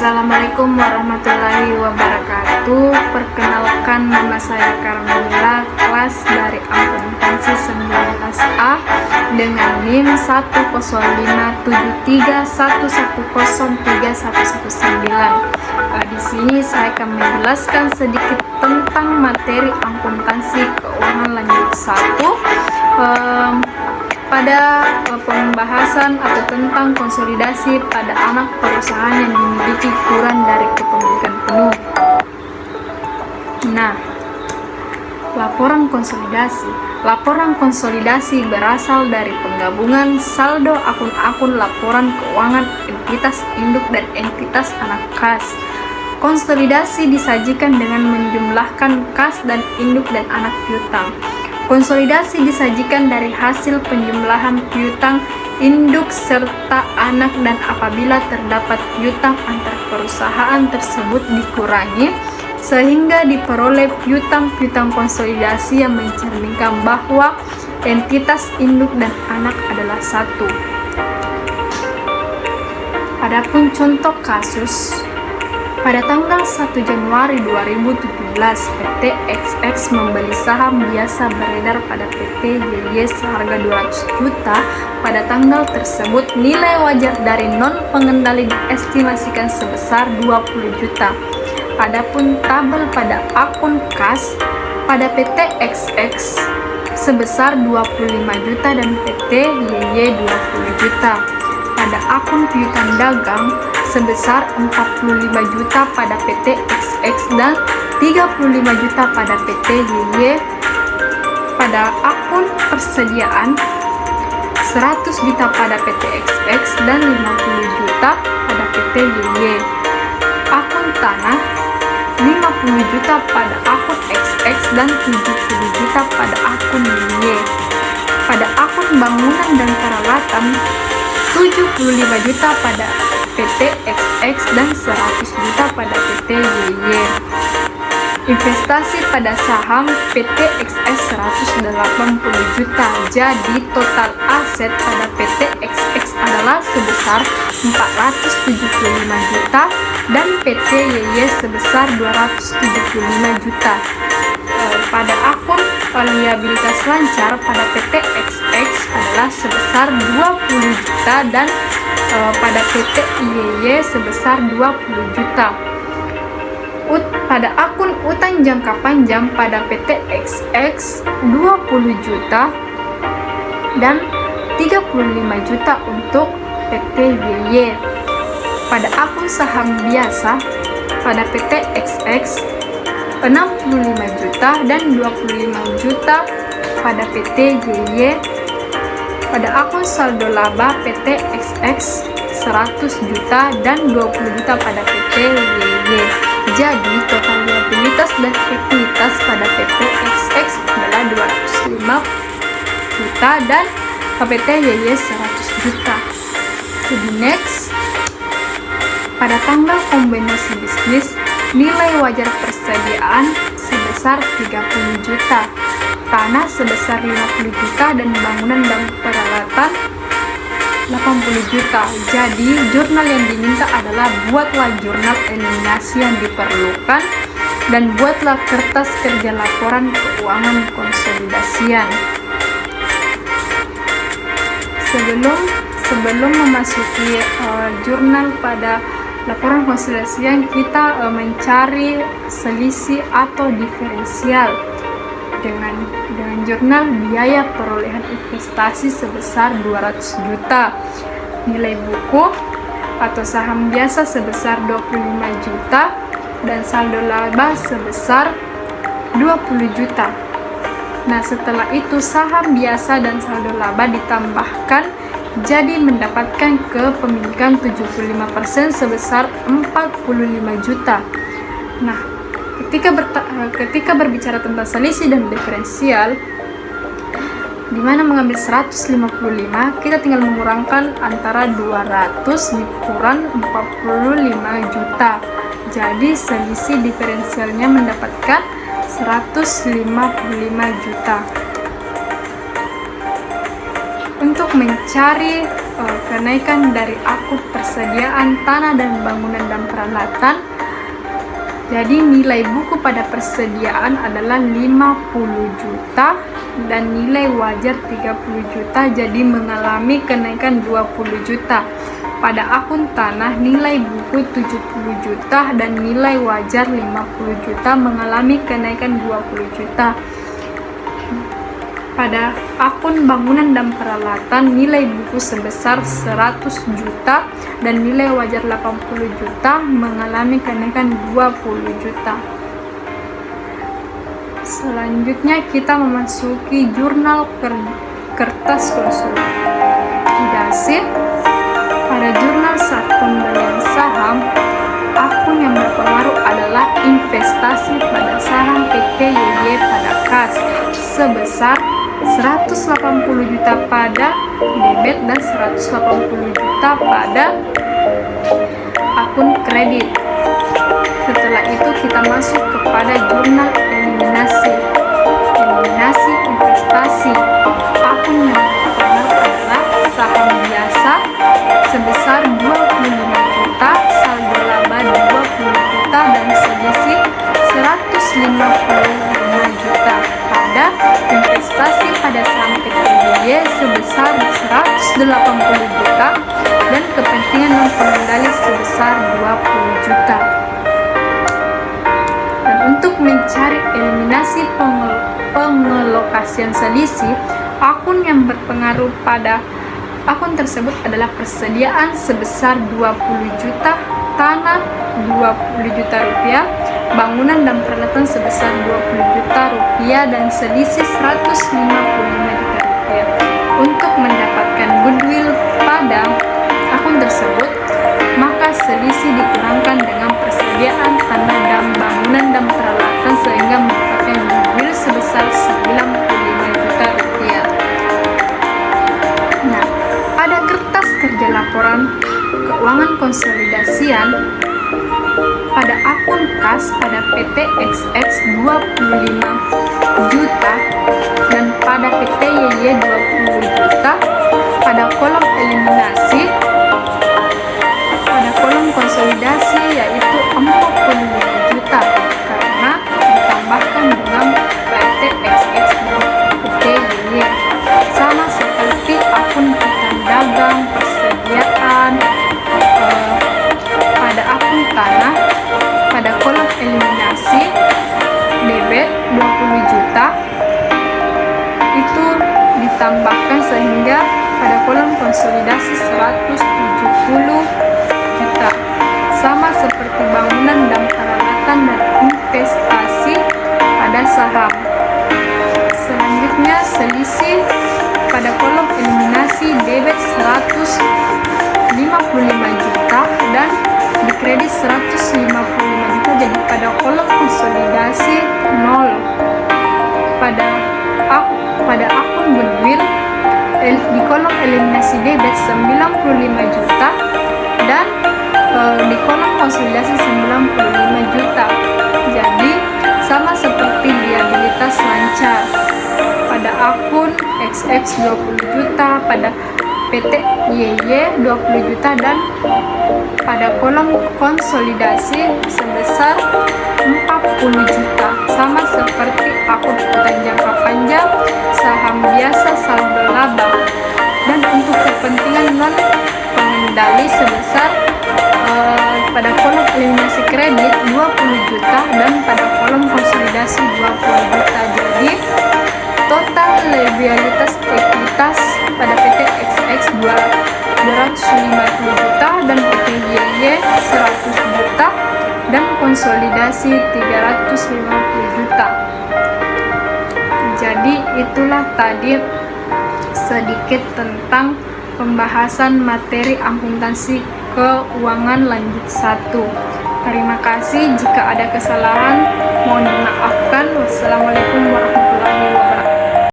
Assalamualaikum warahmatullahi wabarakatuh. Perkenalkan, nama saya Karmila, kelas dari akuntansi 19A dengan NIM 10573110319. Di sini saya akan menjelaskan sedikit tentang materi akuntansi keuangan lanjut 1. Pada pembahasan atau tentang konsolidasi pada anak perusahaan yang dimiliki kurang dari kepemilikan penuh. Nah, laporan konsolidasi. Laporan konsolidasi berasal dari penggabungan saldo akun-akun laporan keuangan entitas induk dan entitas anak kas. Konsolidasi disajikan dengan menjumlahkan kas dan induk dan anak piutang. Konsolidasi disajikan dari hasil penjumlahan piutang, induk, serta anak, dan apabila terdapat piutang antar perusahaan tersebut dikurangi, sehingga diperoleh piutang-piutang konsolidasi yang mencerminkan bahwa entitas induk dan anak adalah satu. Adapun contoh kasus, pada tanggal 1 Januari 2017, PT XX membeli saham biasa beredar pada PT YY seharga 200 juta. Pada tanggal tersebut, nilai wajar dari non-pengendali diestimasikan sebesar 20 juta. Adapun tabel pada akun kas pada PT XX sebesar 25 juta dan PT YY 20 juta. Pada akun piutang dagang sebesar 45 juta pada PT XX dan 35 juta pada PT YY. Pada akun persediaan 100 juta pada PT XX dan 50 juta pada PT YY. Akun tanah 50 juta pada akun XX dan 70 juta pada akun YY. Pada akun bangunan dan peralatan 75 juta pada PT XX dan 100 juta pada PT YY. Investasi pada saham PT XX 180 juta. Jadi total aset pada PT XX adalah sebesar 475 juta dan PT YY sebesar 275 juta. Pada akun liabilitas lancar pada PT XX adalah sebesar 20 juta dan pada PT YY sebesar 20 juta. Pada akun utang jangka panjang pada PT XX 20 juta dan 35 juta untuk PT YY. Pada akun saham biasa pada PT XX 65 juta dan 25 juta pada PT YY. Pada akun saldo laba PT XX 100 juta dan 20 juta pada PT YY. Jadi total liabilitas dan ekuitas pada PT XX adalah 205 juta dan PT YY 100 juta. Jadi next, pada tanggal kombinasi bisnis, nilai wajar persediaan sebesar 30 juta, tanah sebesar 50 juta dan bangunan dan peralatan 80 juta. Jadi jurnal yang diminta adalah buatlah jurnal eliminasi yang diperlukan dan buatlah kertas kerja laporan keuangan konsolidasian. Sebelum memasuki jurnal pada laporan konsolidasian, kita mencari selisih atau diferensial dengan jurnal biaya perolehan investasi sebesar 200 juta, nilai buku atau saham biasa sebesar 25 juta dan saldo laba sebesar 20 juta. Nah, setelah itu saham biasa dan saldo laba ditambahkan jadi mendapatkan kepemilikan 75% sebesar 45 juta. Nah, ketika berbicara tentang selisih dan diferensial, di mana mengambil 155, kita tinggal mengurangkan antara 200 dikurang 45 juta. Jadi selisih diferensialnya mendapatkan 155 juta. Untuk mencari kenaikan dari akun persediaan tanah dan bangunan dan peralatan. Jadi nilai buku pada persediaan adalah 50 juta dan nilai wajar 30 juta, jadi mengalami kenaikan 20 juta. Pada akun tanah nilai buku 70 juta dan nilai wajar 50 juta, mengalami kenaikan 20 juta. Pada akun bangunan dan peralatan nilai buku sebesar 100 juta dan nilai wajar 80 juta, mengalami kenaikan 20 juta. Selanjutnya kita memasuki jurnal kertas konsolidasi. Pada jurnal saat pembelian saham, akun yang berpengaruh adalah investasi pada saham PT YY pada kas sebesar 180 juta pada debit dan 180 juta pada akun kredit. Setelah itu kita masuk kepada jurnal eliminasi investasi. Akun yang berpengaruh adalah saham biasa sebesar 25 juta, saldo laba 20 juta dan selisih 155 juta. Pada investasi pada saham PTY sebesar 180 juta dan kepentingan non pengendali sebesar 20 juta. Dan untuk mencari eliminasi pengelokasian selisih, akun yang berpengaruh pada akun tersebut adalah persediaan sebesar 20 juta, tanah 20 juta rupiah, bangunan dan peralatan sebesar 20 juta rupiah dan selisih 155 juta rupiah. Untuk mendapatkan goodwill pada akun tersebut, maka selisih dikurangkan dengan persediaan tanah dan bangunan dan peralatan sehingga mendapatkan goodwill sebesar 95 juta rupiah. Nah, pada kertas kerja laporan keuangan konsolidasian pada akun kas pada PT XX 25 juta dan pada PT YY 20 juta. Pada kolom eliminasi, pada kolom konsolidasi yaitu 45 juta karena ditambahkan dengan PT XX dan PT YY. Sama seperti akun piutang dagang, persediaan. Pada akun tanah, pada kolom eliminasi debit 20 juta itu ditambahkan sehingga pada kolom konsolidasi 170 juta. Sama seperti bangunan dan peralatan dan investasi pada saham. Selanjutnya selisih pada kolom eliminasi debit 155 juta dan di kredit 155 juta, jadi pada kolom konsolidasi 0. Pada akun goodwill di kolom eliminasi debit 95 juta dan di kolom konsolidasi 95 juta. Jadi sama seperti liabilitas lancar. Pada akun XX 20 juta, pada PT YY 20 juta dan pada kolom konsolidasi sebesar 40 juta. Sama seperti akun piutang jangka panjang, saham biasa, saldo laba. Dan untuk kepentingan non pengendali sebesar pada kolom eliminasi kredit 20 juta dan pada kolom konsolidasi 20 juta. Jadi total liabilitas ekuitas pada PT XX 250 juta dan PT YY 100 juta dan konsolidasi 350 juta. Jadi itulah tadi sedikit tentang pembahasan materi akuntansi keuangan lanjut 1. Terima kasih, jika ada kesalahan mohon dimaafkan. Wassalamualaikum warahmatullahi wabarakatuh.